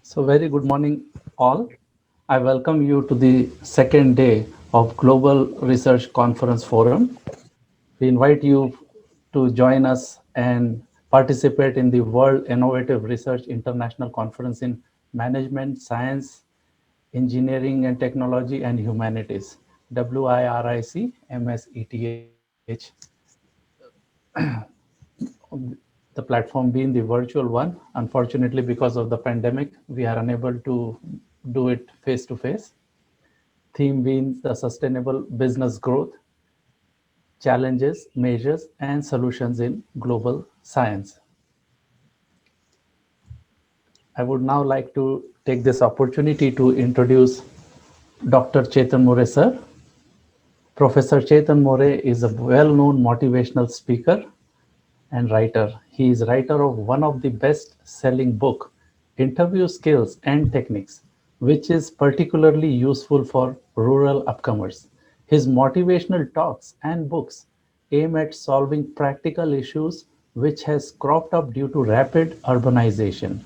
So, very good morning, all. I welcome you to the second day of Global Research Conference Forum. We invite you to join us and participate in the World Innovative Research International Conference in Management, Science, Engineering and Technology and Humanities, WIRIC MSETH. The platform being the virtual one. Unfortunately, because of the pandemic, we are unable to do it face to face. Theme being the sustainable business growth, challenges, measures, and solutions in global science. I would now like to take this opportunity to introduce Dr. Chetan More sir. Professor Chetan More is a well-known motivational speaker and writer. He is writer of one of the best-selling book, Interview Skills and Techniques, which is particularly useful for rural upcomers. His motivational talks and books aim at solving practical issues which has cropped up due to rapid urbanization.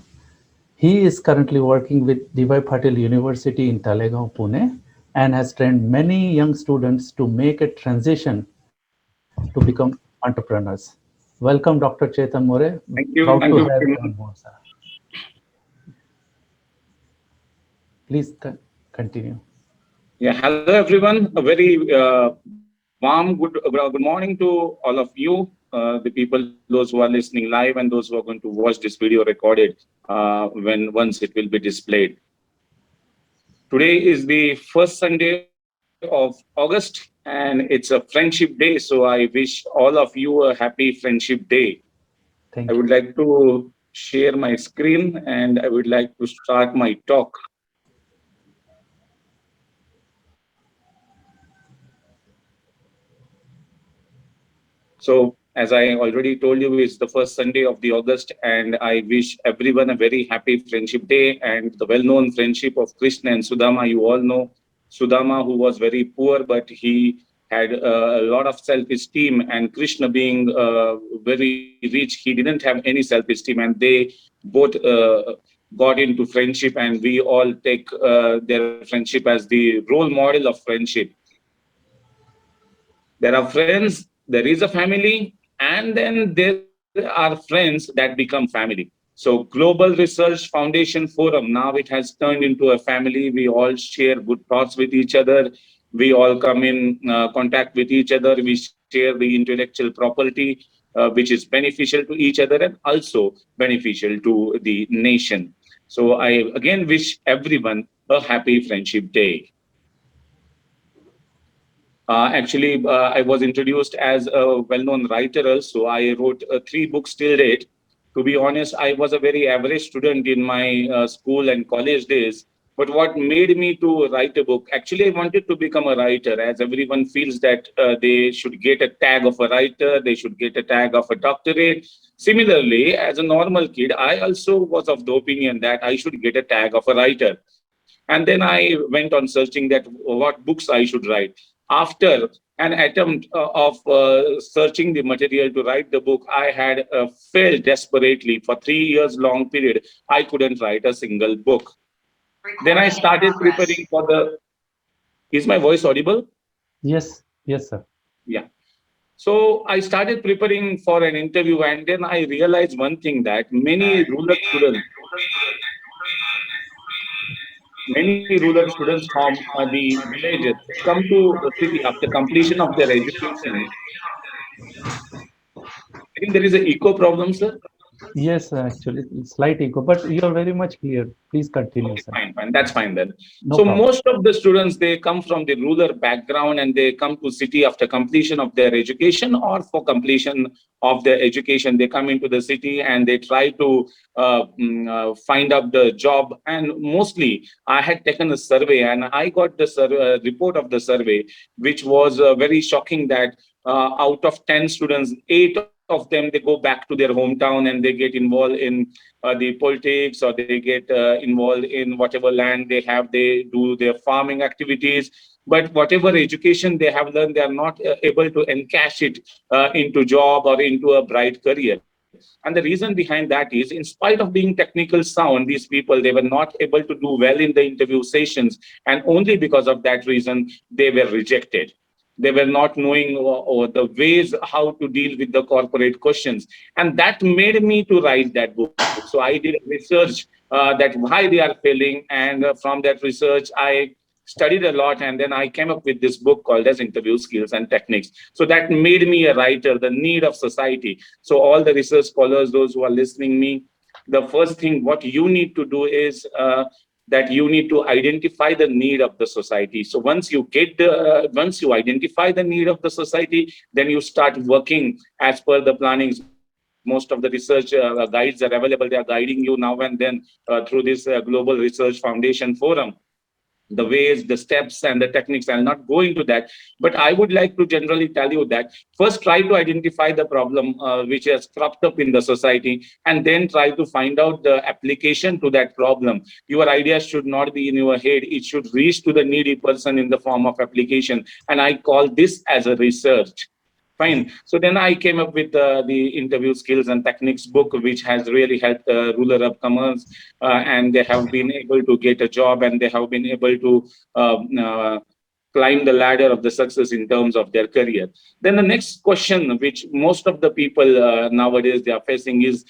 He is currently working with D.Y. Patil University in Talegaon, Pune, and has trained many young students to make a transition to become entrepreneurs. Welcome, Dr. Chetan More. Thank Proud you. to Thank have you you very on much. board, sir. Please continue. Yeah, hello everyone. A very warm good morning to all of you, the people, those who are listening live and those who are going to watch this video recorded when once it will be displayed. Today is the first Sunday of August and it's a friendship day. So I wish all of you a happy friendship day. I Thank would you. like to share my screen and I would like to start my talk. So, as I already told you, it's the first Sunday of the August, and I wish everyone a very happy Friendship Day and the well-known friendship of Krishna and Sudama. You all know Sudama, who was very poor, but he had a lot of self-esteem, and Krishna, being very rich, he didn't have any self-esteem, and they both got into friendship, and we all take their friendship as the role model of friendship. There are friends, there is a family, and then there are friends that become family. So Global Research Foundation Forum, now it has turned into a family. We all share good thoughts with each other. We all come in contact with each other. We share the intellectual property, which is beneficial to each other and also beneficial to the nation. So I again wish everyone a happy Friendship Day. I was introduced as a well-known writer also. I wrote three books till date. To be honest, I was a very average student in my school and college days. But what made me to write a book? Actually, I wanted to become a writer, as everyone feels that they should get a tag of a writer, they should get a tag of a doctorate. Similarly, as a normal kid, I also was of the opinion that I should get a tag of a writer. And then I went on searching that what books I should write. After an attempt of searching the material to write the book, I had failed desperately for 3 years long period. I couldn't write a single book. Then I started preparing for the. Is my voice audible? Yes, yes, sir. Yeah. So I started preparing for an interview, and then I realized one thing that many rural students from the villages come to the city after completion of their education. I think there is an eco problem, sir. Yes, actually, slight echo, but you are very much clear. Please continue, Okay, sir. fine, fine. That's fine then. No So problem. most of the students, they come from the rural background and they come to city after completion of their education or for completion of their education. They come into the city and they try to find out the job. And mostly, I had taken a survey and I got the report of the survey, which was very shocking that out of 10 students, 8 of them, they go back to their hometown and they get involved in the politics or they get involved in whatever land they have. They do their farming activities, but whatever education they have learned, they are not able to encash it into job or into a bright career. And the reason behind that is, in spite of being technical sound, these people, they were not able to do well in the interview sessions. And only because of that reason, they were rejected. They were not knowing or the ways how to deal with the corporate questions. And that made me to write that book. So I did research that why they are failing. And from that research, I studied a lot, and then I came up with this book called as Interview Skills and Techniques. So that made me a writer, the need of society. So all the research scholars, those who are listening me, the first thing what you need to do is that you need to identify the need of the society. So once you identify the need of the society, then you start working as per the plannings. Most of the research guides are available. They are guiding you now and then through this Global Research Foundation Forum, the ways, the steps, and the techniques. I'll not go into that, but I would like to generally tell you that first try to identify the problem which has cropped up in the society, and then try to find out the application to that problem. Your idea should not be in your head, it should reach to the needy person in the form of application. And I call this as a research. Fine. So then I came up with the Interview Skills and Techniques book, which has really helped rural upcomers, and they have been able to get a job, and they have been able to climb the ladder of the success in terms of their career. Then the next question, which most of the people nowadays they are facing, is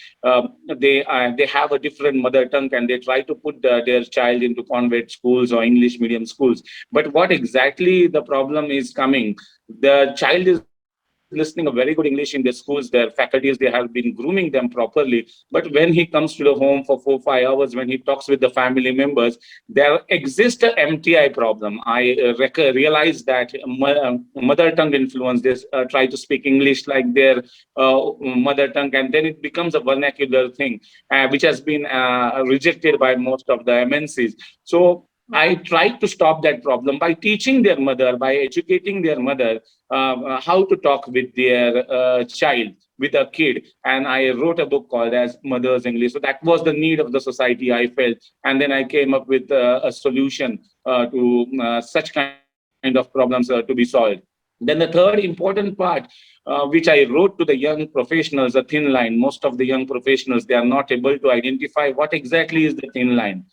they have a different mother tongue, and they try to put their child into convent schools or English medium schools. But what exactly the problem is coming? The child is listening a very good English in their schools, their faculties, they have been grooming them properly. But when he comes to the home for 4-5 hours, when he talks with the family members, there exists a MTI problem. I realize that mother tongue influence, they try to speak English like their mother tongue, and then it becomes a vernacular thing, which has been rejected by most of the MNCs. So I tried to stop that problem by teaching their mother, by educating their mother how to talk with their child, with a kid. And I wrote a book called as Mother's English. So that was the need of the society, I felt. And then I came up with a solution to such kind of problems to be solved. Then the third important part, which I wrote to the young professionals, a thin line. Most of the young professionals, they are not able to identify what exactly is the thin line.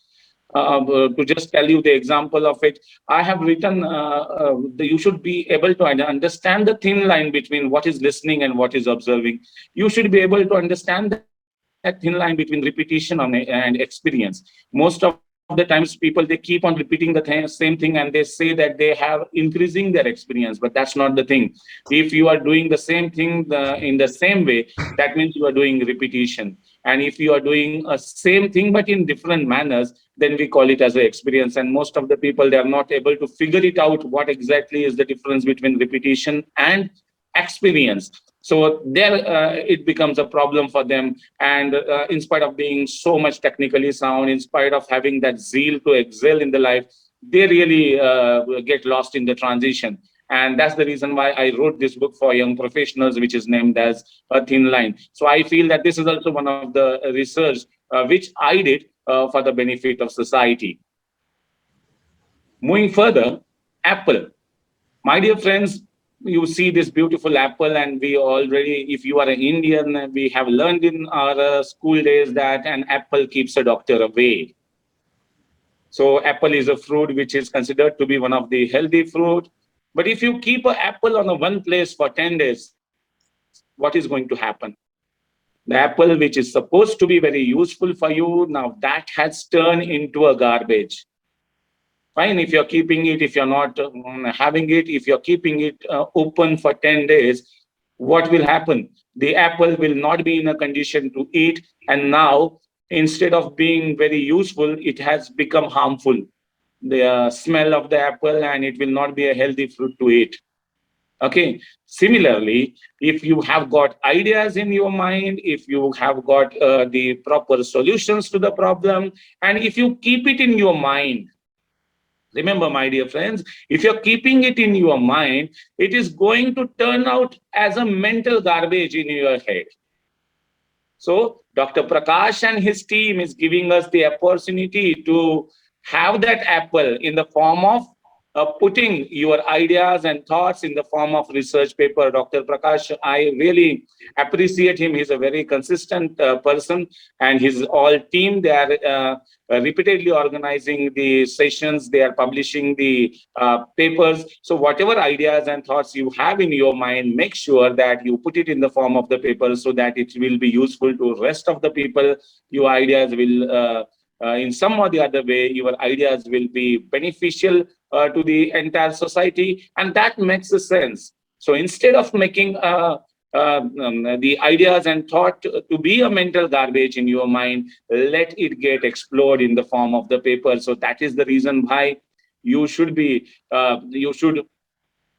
To just tell you the example of it, I have written you should be able to understand the thin line between what is listening and what is observing. You should be able to understand that thin line between repetition and experience. Most of the times, people they keep on repeating the same thing, and they say that they have increasing their experience, but that's not the thing. If you are doing the same thing in the same way, that means you are doing repetition. And if you are doing a same thing but in different manners, then we call it as an experience. And most of the people, they are not able to figure it out what exactly is the difference between repetition and experience. So there it becomes a problem for them. And in spite of being so much technically sound, in spite of having that zeal to excel in the life, they really get lost in the transition. And that's the reason why I wrote this book for young professionals, which is named as A Thin Line. So I feel that this is also one of the research which I did for the benefit of society. Moving further, Apple. My dear friends, you see this beautiful apple, and we already, if you are an Indian, we have learned in our school days that an apple keeps a doctor away. So apple is a fruit which is considered to be one of the healthy fruit. But if you keep an apple on a one place for 10 days, what is going to happen? The apple, which is supposed to be very useful for you, now that has turned into a garbage. Fine, if you're keeping it, if you're not having it, if you're keeping it open for 10 days, what will happen? The apple will not be in a condition to eat. And now, instead of being very useful, it has become harmful. The smell of the apple, and it will not be a healthy fruit to eat. Okay. Similarly, if you have got ideas in your mind, if you have got the proper solutions to the problem, and if you keep it in your mind, remember, my dear friends, if you're keeping it in your mind, it is going to turn out as a mental garbage in your head. So Dr. Prakash and his team is giving us the opportunity to have that apple in the form of putting your ideas and thoughts in the form of research paper. Dr. Prakash, I really appreciate him. He's a very consistent person, and his all team, they are repeatedly organizing the sessions, they are publishing the papers. So whatever ideas and thoughts you have in your mind, make sure that you put it in the form of the paper so that it will be useful to rest of the people. Your ideas will in some or the other way, your ideas will be beneficial to the entire society, and that makes a sense. So instead of making the ideas and thought to be a mental garbage in your mind, let it get explored in the form of the paper. So that is the reason why you should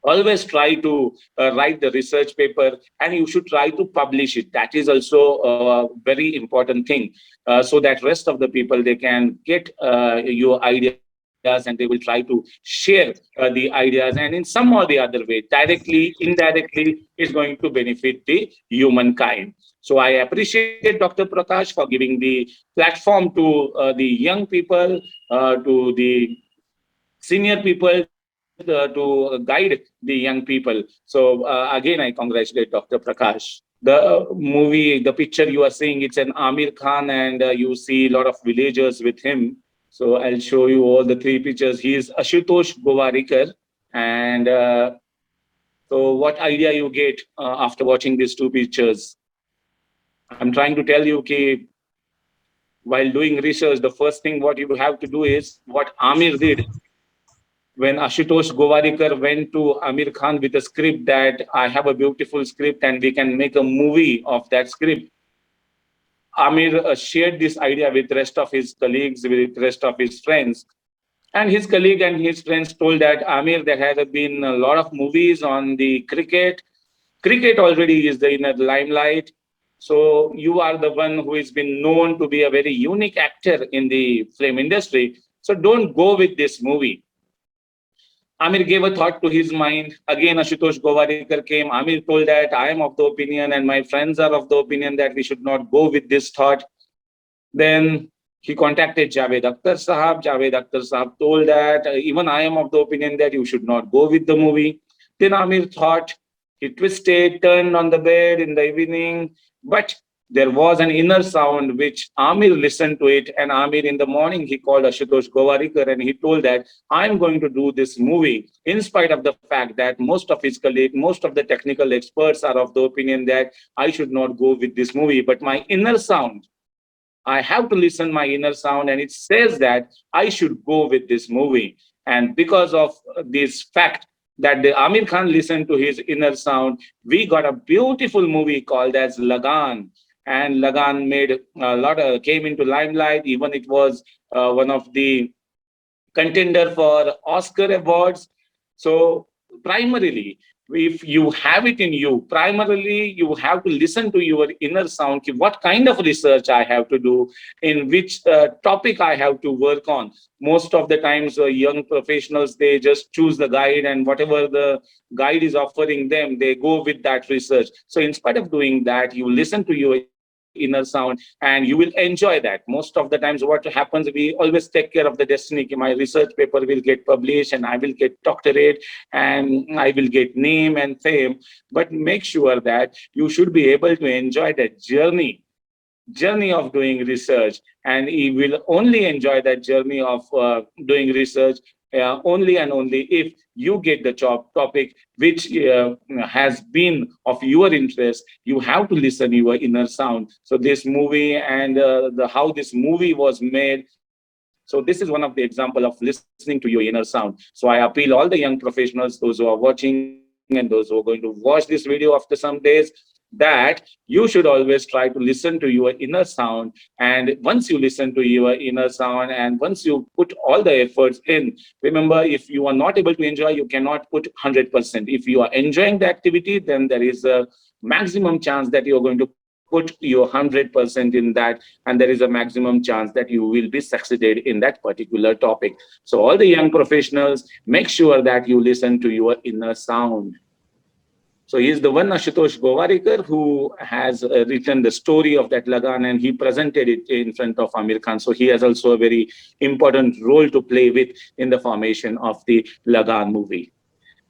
always try to write the research paper, and you should try to publish it. That is also a very important thing, so that rest of the people, they can get your ideas, and they will try to share the ideas, and in some or the other way, directly, indirectly, is going to benefit the humankind. So I appreciate Dr. Prakash for giving the platform to the young people, to the senior people, to guide the young people. So again, I congratulate Dr. Prakash. The movie, the picture you are seeing, it's an Amir Khan, and you see a lot of villagers with him. So I'll show you all the three pictures. He is Ashutosh Gowarikar. And so what idea you get after watching these two pictures? I'm trying to tell you, okay, while doing research, the first thing what you have to do is what Amir did when Ashutosh Gowarikar went to Amir Khan with a script that I have a beautiful script and we can make a movie of that script. Amir shared this idea with rest of his colleagues, with rest of his friends. And his colleague and his friends told that, Amir, there has been a lot of movies on the cricket. Cricket already is in the limelight. So you are the one who has been known to be a very unique actor in the film industry. So don't go with this movie. Amir gave a thought to his mind. Again, Ashutosh Gowarikar came. Amir told that I am of the opinion and my friends are of the opinion that we should not go with this thought. Then he contacted Javed Akhtar Sahab. Javed Akhtar Sahab told that even I am of the opinion that you should not go with the movie. Then Amir thought, he twisted, turned on the bed in the evening, but there was an inner sound which Amir listened to it, and Amir in the morning, he called Ashutosh Gowarikar and he told that I'm going to do this movie in spite of the fact that most of his colleagues, most of the technical experts are of the opinion that I should not go with this movie, but my inner sound, I have to listen my inner sound, and it says that I should go with this movie. And because of this fact that the Amir Khan listened to his inner sound, we got a beautiful movie called as Lagan. And Lagan made a lot of, came into limelight. Even it was one of the contender for Oscar awards. So primarily, if you have it in you, primarily you have to listen to your inner sound. What kind of research I have to do, in which topic I have to work on. Most of the times, young professionals, they just choose the guide, and whatever the guide is offering them, they go with that research. So in spite of doing that, you listen to your inner sound and you will enjoy that. Most of the times what happens, we always take care of the destiny. My research paper will get published and I will get doctorate and I will get name and fame. But make sure that you should be able to enjoy that journey of doing research, and you will only enjoy that journey of doing research only and only if you get the topic which has been of your interest. You have to listen your inner sound. So this movie and the how this movie was made, so this is one of the example of listening to your inner sound. So I appeal all the young professionals, those who are watching and those who are going to watch this video after some days, that you should always try to listen to your inner sound. And once you listen to your inner sound, and once you put all the efforts in, remember, if you are not able to enjoy, you cannot put 100%. If you are enjoying the activity, then there is a maximum chance that you're going to put your 100% in that, and there is a maximum chance that you will be succeeded in that particular topic. So all the young professionals, make sure that you listen to your inner sound. So he is the one Ashutosh Gowarikar who has written the story of that Lagan, and he presented it in front of Amir Khan. So he has also a very important role to play with in the formation of the Lagan movie.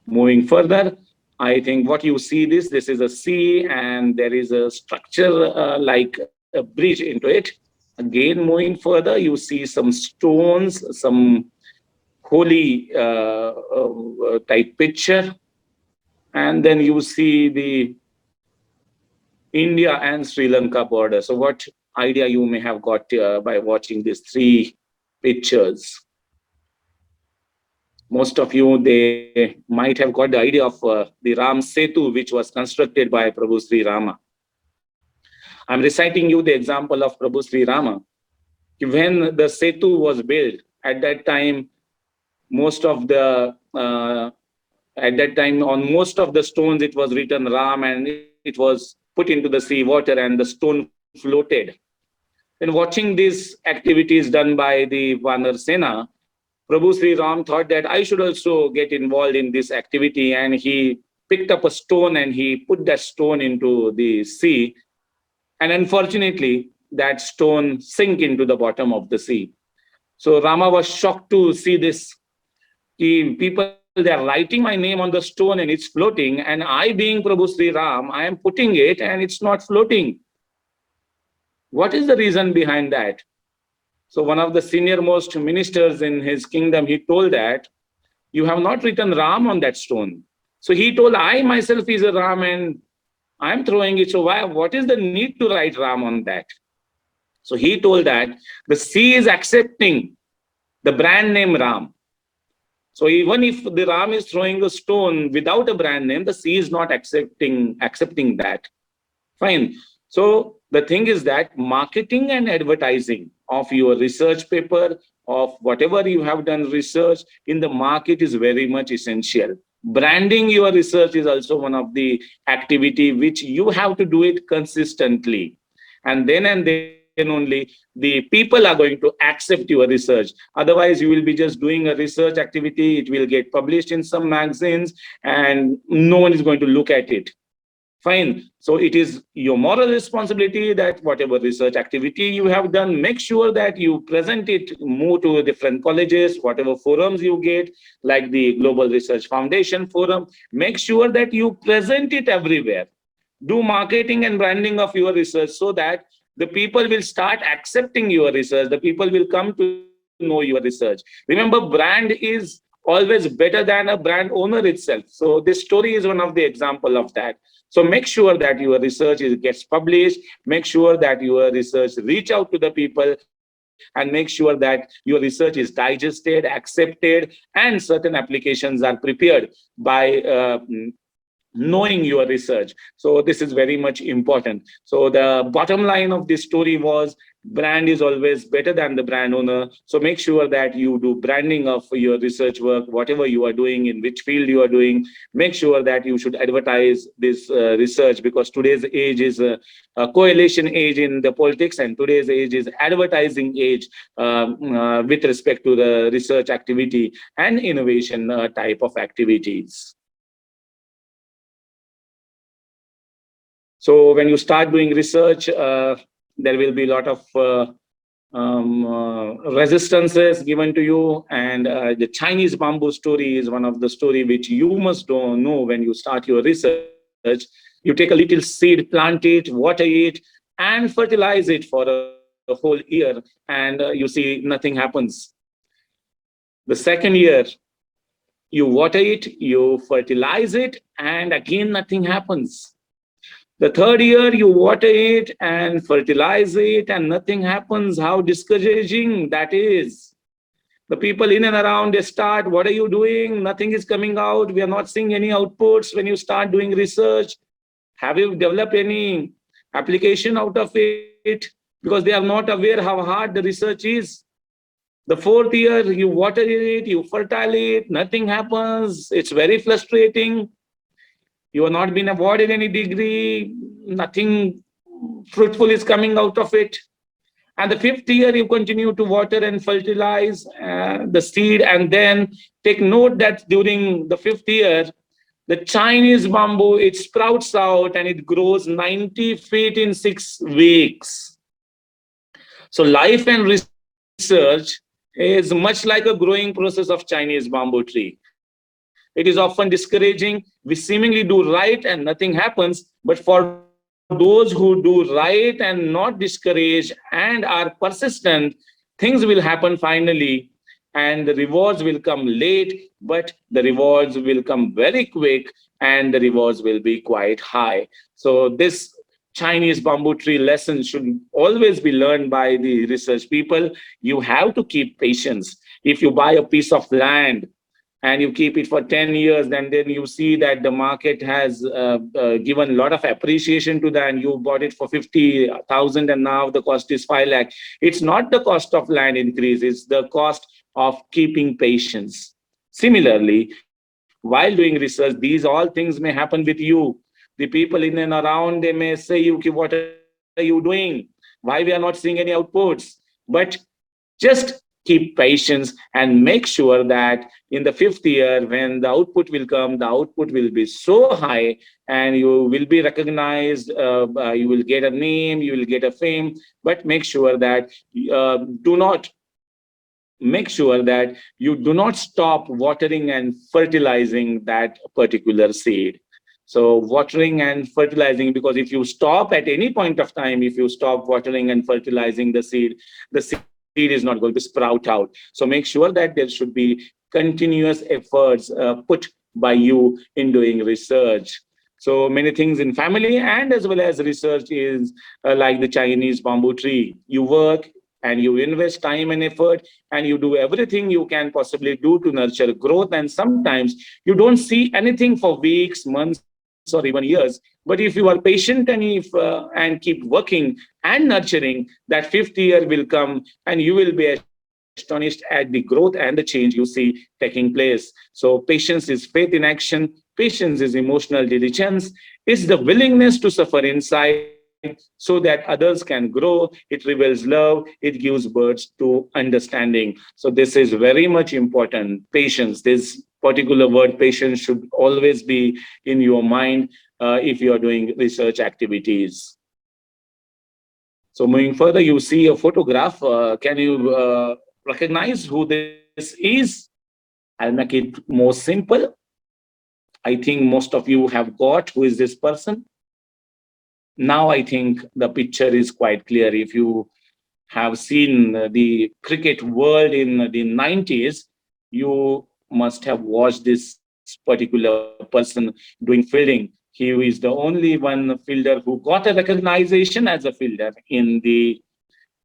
Moving further, I think what you see this is a sea, and there is a structure like a bridge into it. Again, moving further, you see some stones, some holy type picture, and then you see the India and Sri Lanka border. So what idea you may have got by watching these three pictures? Most of you, they might have got the idea of the Ram Setu, which was constructed by Prabhu Sri Rama. I'm reciting you the example of Prabhu Sri Rama. When the Setu was built, at that time, most of the at that time on most of the stones it was written Ram, and it was put into the sea water and the stone floated. Then watching these activities done by the Vanar Sena, Prabhu Sri Ram thought that I should also get involved in this activity, and he picked up a stone and he put that stone into the sea, and unfortunately that stone sank into the bottom of the sea. So Rama was shocked to see this. People, they are writing my name on the stone and it's floating, and I, being Prabhu Sri Ram, I am putting it and it's not floating. What is the reason behind that? So one of the senior most ministers in his kingdom, he told that you have not written Ram on that stone. So he told, I myself is a Ram and I'm throwing it. So why? What is the need to write Ram on that? So he told that the sea is accepting the brand name Ram. So even if the Ram is throwing a stone without a brand name, the sea is not accepting that. Fine. So the thing is that marketing and advertising of your research paper, of whatever you have done research in the market, is very much essential. Branding your research is also one of the activity which you have to do it consistently. And then only the people are going to accept your research. Otherwise, you will be just doing a research activity. It will get published in some magazines and no one is going to look at it. Fine. So it is your moral responsibility that whatever research activity you have done, make sure that you present it, move to different colleges, whatever forums you get, like the Global Research Foundation Forum, make sure that you present it everywhere. Do marketing and branding of your research so that the people will start accepting your research. The people will come to know your research. Remember, brand is always better than a brand owner itself. So this story is one of the example of that. So make sure that your research gets published, make sure that your research reach out to the people, and make sure that your research is digested, accepted, and certain applications are prepared by knowing your research. So this is very much important. So the bottom line of this story was brand is always better than the brand owner. So make sure that you do branding of your research work, whatever you are doing, in which field you are doing. Make sure that you should advertise this research, because today's age is a coalition age in the politics, and today's age is advertising age with respect to the research activity and innovation type of activities. So when you start doing research, there will be a lot of resistances given to you. And the Chinese bamboo story is one of the story which you must know when you start your research. You take a little seed, plant it, water it, and fertilize it for a whole year, and you see nothing happens. The second year, you water it, you fertilize it, and again nothing happens. The third year, you water it and fertilize it and nothing happens. How discouraging that is. The people in and around, they start, what are you doing? Nothing is coming out. We are not seeing any outputs. When you start doing research, have you developed any application out of it? Because they are not aware how hard the research is. The fourth year, you water it, you fertile it, nothing happens. It's very frustrating. You are not been awarded any degree, nothing fruitful is coming out of it. And the fifth year, you continue to water and fertilize the seed, and then take note that during the fifth year, The Chinese bamboo, it sprouts out and it grows 90 feet in 6 weeks. So life and research is much like a growing process of Chinese bamboo tree. It is often discouraging. We seemingly do right and nothing happens. But for those who do right and not discourage and are persistent, things will happen finally, and the rewards will come late, but the rewards will come very quick, and the rewards will be quite high. So this Chinese bamboo tree lesson should always be learned by the research people. You have to keep patience. If you buy a piece of land and you keep it for 10 years, then you see that the market has given a lot of appreciation to that, and you bought it for 50,000 and now the cost is 5 lakh. It's not the cost of land increase, it's the cost of keeping patience. Similarly, while doing research, these all things may happen with you. The people in and around, they may say you, "Ki, what are you doing? Why we are not seeing any outputs?" But just keep patience and make sure that in the fifth year, when the output will come, the output will be so high and you will be recognized, you will get a name, you will get a fame. But do not make sure that you do not stop watering and fertilizing that particular seed. So watering and fertilizing, because if you stop at any point of time, if you stop watering and fertilizing the seed is not going to sprout out. So make sure that there should be continuous efforts put by you in doing research. So many things in family and as well as research is like the Chinese bamboo tree. You work and you invest time and effort and you do everything you can possibly do to nurture growth. And sometimes you don't see anything for weeks, months, or even years. But if you are patient and and keep working and nurturing, that fifth year will come and you will be astonished at the growth and the change you see taking place. So patience is faith in action. Patience is emotional diligence. It's the willingness to suffer inside so that others can grow. It reveals love. It gives birth to understanding. So this is very much important. Patience, this particular word patience should always be in your mind if you are doing research activities. So moving further, you see a photograph. Can you recognize who this is? I'll make it more simple. I think most of you have got who is this person. Now I think the picture is quite clear. If you have seen the cricket world in the 90s, you must have watched this particular person doing fielding. He is the only one fielder who got a recognition as a fielder in the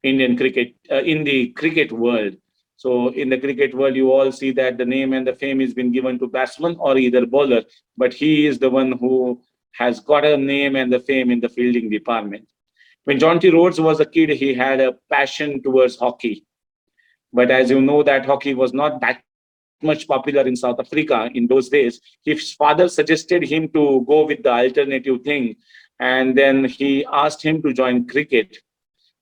Indian cricket, in the cricket world. So in the cricket world, you all see that the name and the fame has been given to batsman or either bowler, but he is the one who has got a name and the fame in the fielding department. When John T. Rhodes was a kid, he had a passion towards hockey. But as you know, that hockey was not that much popular in South Africa in those days. His father suggested him to go with the alternative thing, and then he asked him to join cricket.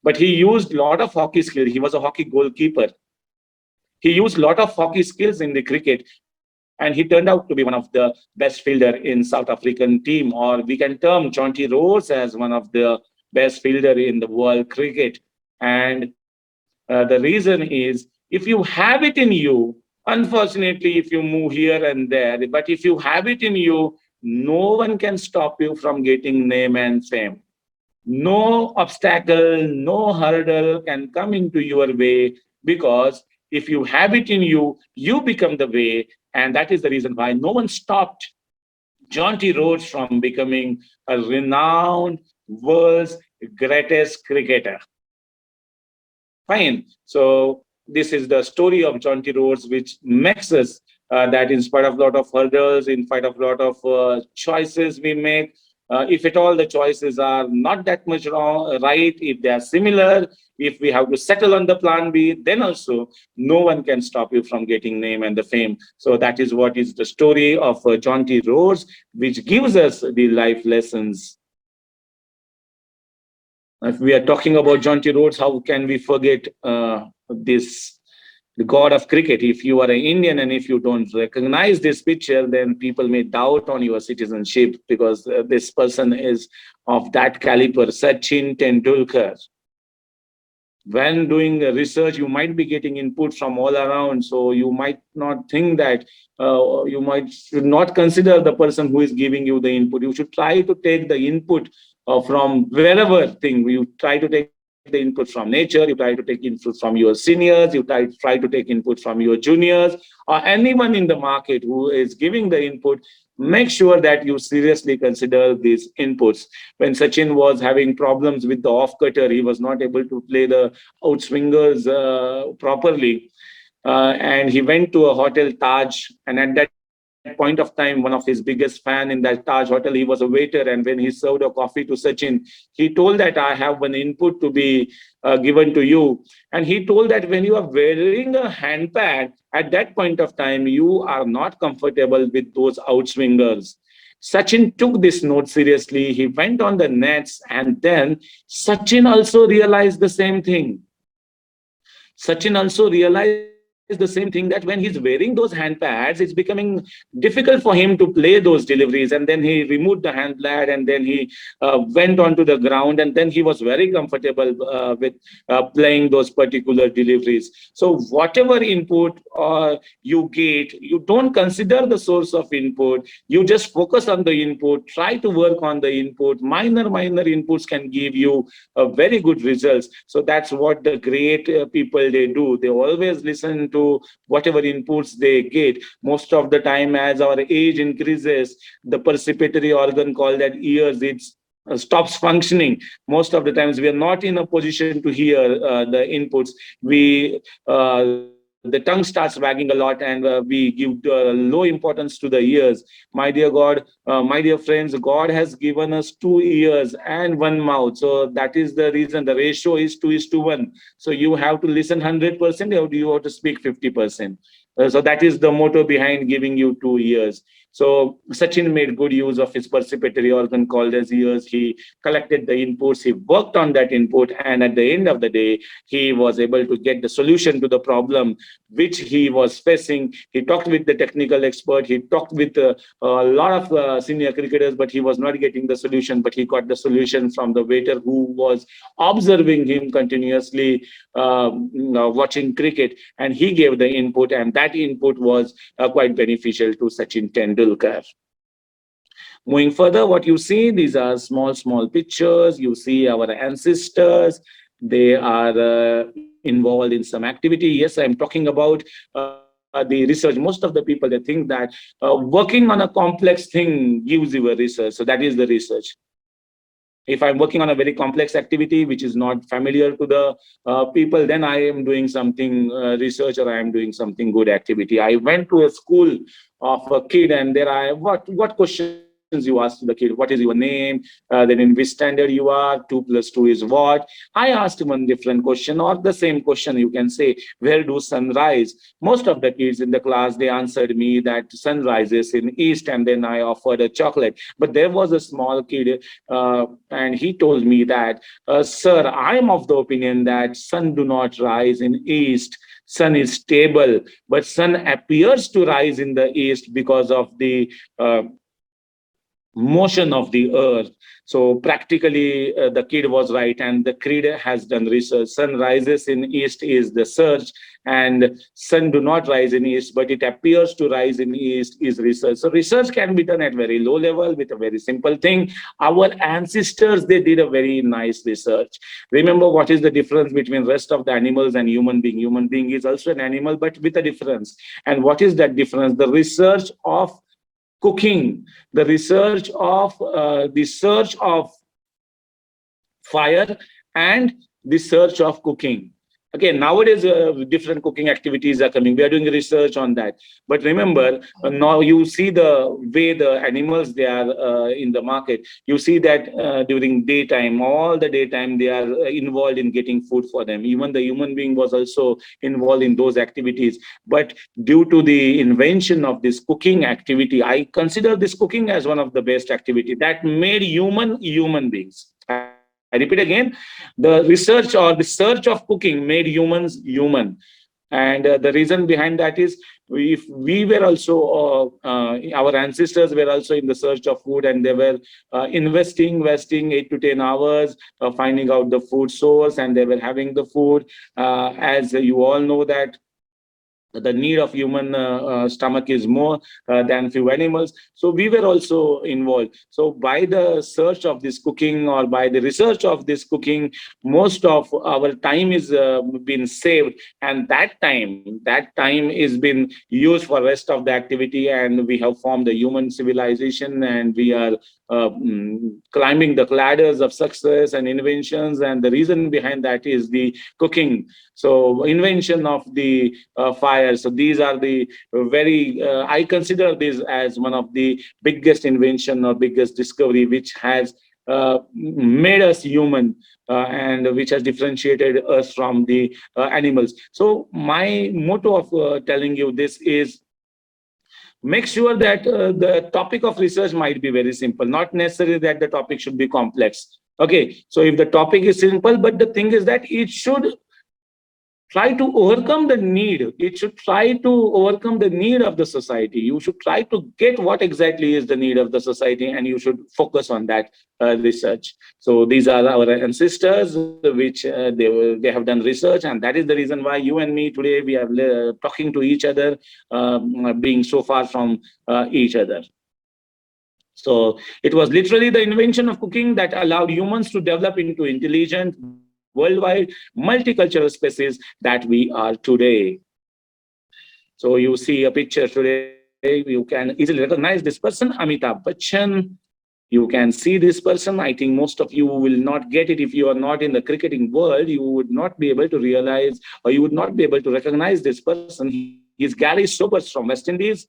But he used a lot of hockey skills. He was a hockey goalkeeper. He used a lot of hockey skills in the cricket, and he turned out to be one of the best fielder in South African team, or we can term Jonty Rhodes as one of the best fielder in the world cricket. And the reason is, if you have it in you, unfortunately, if you move here and there, but if you have it in you, no one can stop you from getting name and fame. No obstacle, no hurdle can come into your way, because if you have it in you, you become the way. And that is the reason why no one stopped John T. Rhodes from becoming a renowned world's greatest cricketer. Fine. So this is the story of John T. Rhodes, which makes us that in spite of a lot of hurdles, in spite of a lot of choices we make, if at all the choices are not that much wrong, right, if they are similar, if we have to settle on the plan B, then also no one can stop you from getting name and the fame. So that is what is the story of John T. Rhodes, which gives us the life lessons. If we are talking about John T. Rhodes, how can we forget this the god of cricket. If you are an Indian and if you don't recognize this picture, then people may doubt on your citizenship, because this person is of that caliber, Sachin Tendulkar. When doing research, you might be getting input from all around, so you might not think that you might should not consider the person who is giving you the input. You should try to take the input from wherever thing. You try to take the input from nature, you try to take input from your seniors, you try to take input from your juniors, or anyone in the market who is giving the input. Make sure that you seriously consider these inputs. When Sachin was having problems with the off cutter, he was not able to play the outswingers properly. And he went to a hotel, Taj, and at that point of time, one of his biggest fan in that Taj hotel, he was a waiter, and when he served a coffee to Sachin, he told that I have one input to be given to you. And he told that when you are wearing a hand pad, at that point of time, you are not comfortable with those outswingers. Sachin took this note seriously. He went on the nets, and then Sachin also realized the same thing. Sachin also realized the same thing, that when he's wearing those hand pads, it's becoming difficult for him to play those deliveries. And then he removed the hand pad, and then he went onto the ground, and then he was very comfortable with playing those particular deliveries. So whatever input you get, you don't consider the source of input. You just focus on the input. Try to work on the input. Minor inputs can give you very good results. So that's what the great people they do. They always listen to whatever inputs they get. Most of the time, as our age increases, the percipitory organ called that ears, it's stops functioning. Most of the times we are not in a position to hear the inputs. We The tongue starts wagging a lot, and we give low importance to the ears. My dear God, my dear friends, God has given us two ears and one mouth. So that is the reason the ratio is 2:1. So you have to listen 100%, or you have to speak 50%. So that is the motto behind giving you two ears. So Sachin made good use of his percipitory organ called as ears. He collected the inputs, he worked on that input, and at the end of the day, he was able to get the solution to the problem which he was facing. He talked with the technical expert, he talked with a lot of senior cricketers, but he was not getting the solution. But he got the solution from the waiter who was observing him continuously, watching cricket, and he gave the input, and that input was quite beneficial to Sachin Tendulkar. Moving further, what you see, these are small pictures. You see our ancestors. They are involved in some activity. Yes, I'm talking about the research. Most of the people, they think that working on a complex thing gives you a research. So that is the research. If I'm working on a very complex activity which is not familiar to the people, then I am doing something research, or I am doing something good activity. I went to a school of a kid, and there I what questions you ask to the kid? What is your name? Then in which standard you are? 2+2 is what? I asked one different question, or the same question. You can say, where do sun rise? Most of the kids in the class, they answered me that sun rises in east, and then I offered a chocolate. But there was a small kid, and he told me that, sir, I am of the opinion that sun do not rise in east. Sun is stable, but sun appears to rise in the east because of the motion of the earth. So practically, the kid was right, and the kid has done research. Sun rises in east is the search, and sun do not rise in east, but it appears to rise in east is research. So research can be done at very low level with a very simple thing. Our ancestors, they did a very nice research. Remember, what is the difference between rest of the animals and human being? Human being is also an animal, but with a difference. And what is that difference? The research of cooking, the search of fire, and the search of cooking. Again, nowadays, different cooking activities are coming. We are doing research on that. But remember, now you see the way the animals, they are in the market. You see that during daytime, all the daytime, they are involved in getting food for them. Even the human being was also involved in those activities. But due to the invention of this cooking activity, I consider this cooking as one of the best activity that made human beings. I repeat again, the research or the search of cooking made humans human. And the reason behind that is, if we were also, our ancestors were also in the search of food, and they were investing 8 to 10 hours finding out the food source, and they were having the food. As you all know that the need of human stomach is more than few animals, so we were also involved. So by the search of this cooking, or by the research of this cooking, most of our time is been saved, and that time is been used for rest of the activity, and we have formed the human civilization, and we are climbing the ladders of success and inventions. And the reason behind that is the cooking. So invention of the fire. So these are the very, I consider this as one of the biggest invention or biggest discovery which has made us human, and which has differentiated us from the animals. So my motto of telling you this is, make sure that the topic of research might be very simple, not necessarily that the topic should be complex. Okay, so if the topic is simple, but the thing is that it should try to overcome the need. It should try to overcome the need of the society. You should try to get what exactly is the need of the society, and you should focus on that research. So these are our ancestors, which they have done research, and that is the reason why you and me today, we are talking to each other, being so far from each other. So it was literally the invention of cooking that allowed humans to develop into intelligent, worldwide, multicultural species that we are today. So you see a picture today, you can easily recognize this person, Amitabh Bachchan. You can see this person. I think most of you will not get it if you are not in the cricketing world. You would not be able to realize, or you would not be able to recognize this person. He's Gary Sobers from West Indies.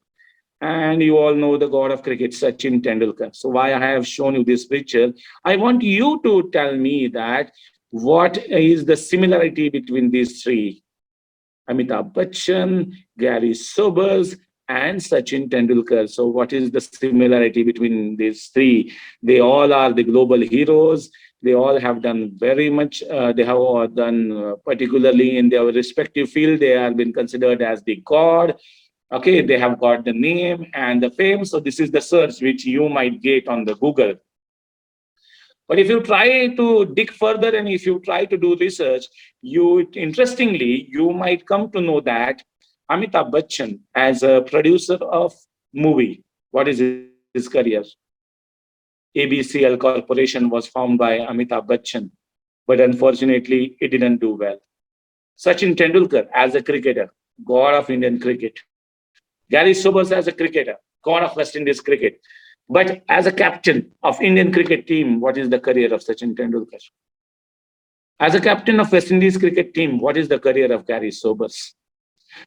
And you all know the god of cricket, Sachin Tendulkar. So why I have shown you this picture, I want you to tell me that what is the similarity between these three: Amitabh Bachchan, Gary Sobers, and Sachin Tendulkar. So what is the similarity between these three? They all are the global heroes. They all have done very much. They have all done, particularly in their respective field, they have been considered as the god. Okay, they have got the name and the fame. So this is the search which you might get on the Google. But if you try to dig further, and if you try to do research, interestingly, you might come to know that Amitabh Bachchan, as a producer of movie, what is his career? ABCL Corporation was formed by Amitabh Bachchan, but unfortunately, it didn't do well. Sachin Tendulkar, as a cricketer, god of Indian cricket. Gary Sobers, as a cricketer, god of West Indies cricket. But as a captain of Indian cricket team, what is the career of Sachin Tendulkar? As a captain of West Indies cricket team, what is the career of Gary Sobers?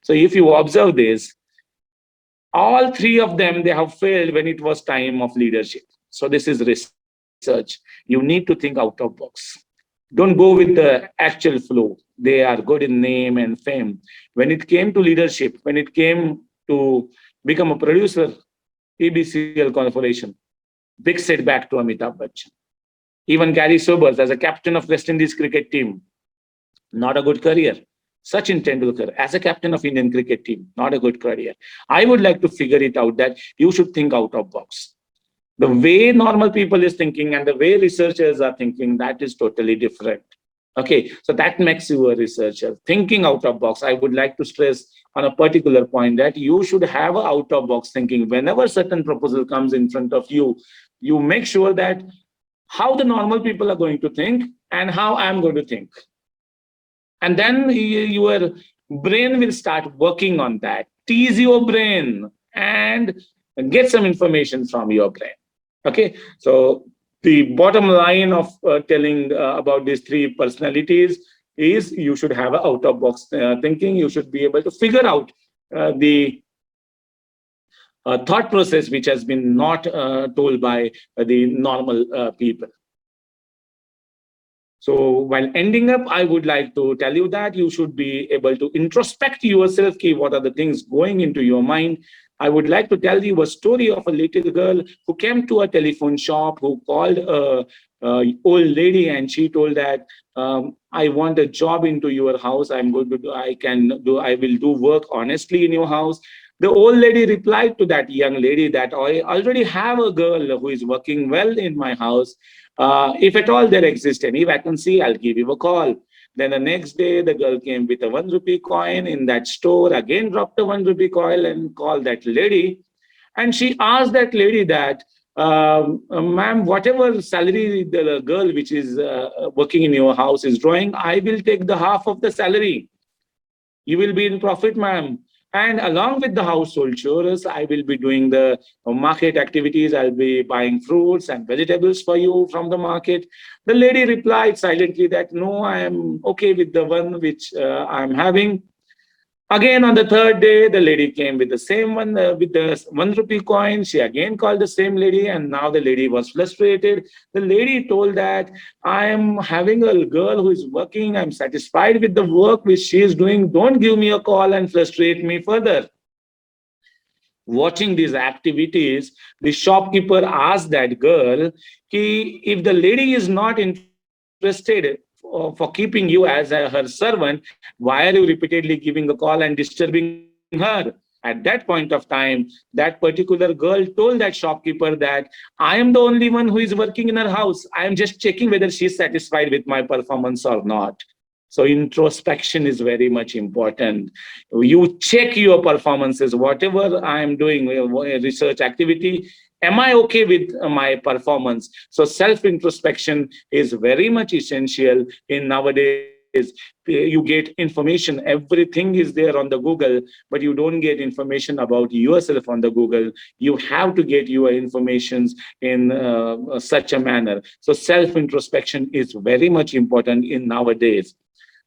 So if you observe this, all three of them, they have failed when it was time of leadership. So this is research. You need to think out of box. Don't go with the actual flow. They are good in name and fame. When it came to leadership, when it came to become a producer, ABCL Corporation, big setback to Amitabh Bachchan. Even Gary Sobers, as a captain of West Indies cricket team, not a good career. Sachin Tendulkar, as a captain of Indian cricket team, not a good career. I would like to figure it out that you should think out of box. The way normal people is thinking and the way researchers are thinking, that is totally different. Okay, so that makes you a researcher. Thinking out of box. I would like to stress on a particular point that you should have a out of box thinking. Whenever certain proposal comes in front of you, you make sure that how the normal people are going to think and how I'm going to think. And then your brain will start working on that. Tease your brain and get some information from your brain. Okay, so the bottom line of telling about these three personalities is you should have an out-of-box thinking. You should be able to figure out the thought process which has been not told by the normal people. So while ending up, I would like to tell you that you should be able to introspect yourself. What are the things going into your mind? I would like to tell you a story of a little girl who came to a telephone shop, who called a old lady, and she told that I want a job into your house. I'm going to do, I will do work honestly in your house. The old lady replied to that young lady that I already have a girl who is working well in my house. If at all there exists any vacancy, I'll give you a call. Then the next day, the girl came with a 1 rupee coin in that store, again dropped a 1 rupee coin and called that lady. And she asked that lady that, ma'am, whatever salary the girl which is working in your house is drawing, I will take the half of the salary. You will be in profit, ma'am. And along with the household chores, I will be doing the market activities. I'll be buying fruits and vegetables for you from the market. The lady replied silently that, no, I am okay with the one which I'm having. Again, on the third day, the lady came with the same one, with the 1 rupee coin. She again called the same lady, and now the lady was frustrated. The lady told that, I am having a girl who is working. I'm satisfied with the work which she is doing. Don't give me a call and frustrate me further. Watching these activities, the shopkeeper asked that girl, if the lady is not interested for keeping you as her servant, why are you repeatedly giving a call and disturbing her? At that point of time, that particular girl told that shopkeeper that, I am the only one who is working in her house. I am just checking whether she is satisfied with my performance or not. So introspection is very much important. You check your performances, whatever I am doing, research activity. Am I okay with my performance? So self introspection is very much essential in nowadays. You get information, everything is there on the Google, but you don't get information about yourself on the Google. You have to get your informations in such a manner. So self introspection is very much important in nowadays.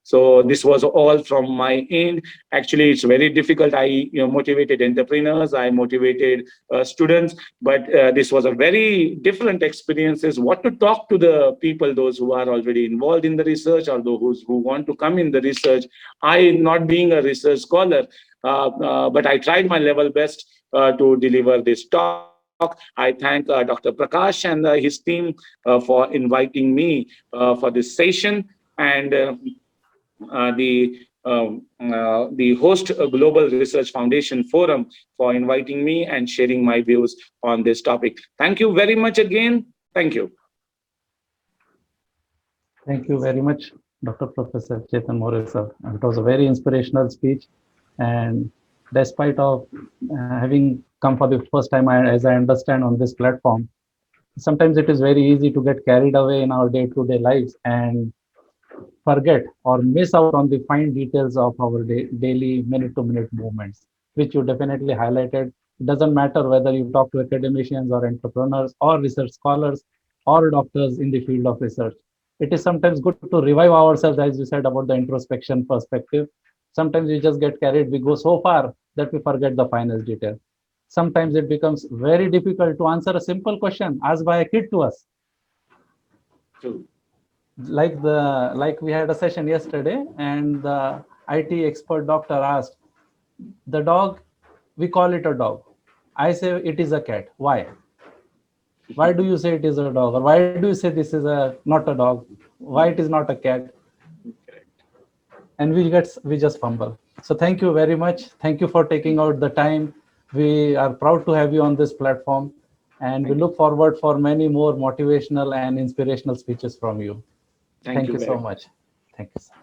So this was all from my end. Actually, it's very difficult. I motivated entrepreneurs, I motivated students, but this was a very different experiences. What to talk to the people, those who are already involved in the research or those who want to come in the research. I, not being a research scholar, but I tried my level best to deliver this talk. I thank Dr. Prakash and his team for inviting me for this session. And the host Global Research Foundation Forum for inviting me and sharing my views on this topic. Thank you very much again. Thank you. Thank you very much, Dr. Professor Chetan More, sir. It was a very inspirational speech. And despite of having come for the first time, as I understand, on this platform, sometimes it is very easy to get carried away in our day-to-day lives and forget or miss out on the fine details of our daily minute-to-minute movements, which you definitely highlighted. It doesn't matter whether you talk to academicians or entrepreneurs or research scholars or doctors in the field of research. It is sometimes good to revive ourselves, as you said, about the introspection perspective. Sometimes we just get carried, we go so far that we forget the finest detail. Sometimes it becomes very difficult to answer a simple question asked by a kid to us. True. Like we had a session yesterday, and the IT expert doctor asked, the dog, we call it a dog. I say it is a cat. Why? Why do you say it is a dog? Or why do you say this is not a dog? Why it is not a cat? And we just fumble. So thank you very much. Thank you for taking out the time. We are proud to have you on this platform, and we look forward for many more motivational and inspirational speeches from you. Thank you so much. Thank you, sir.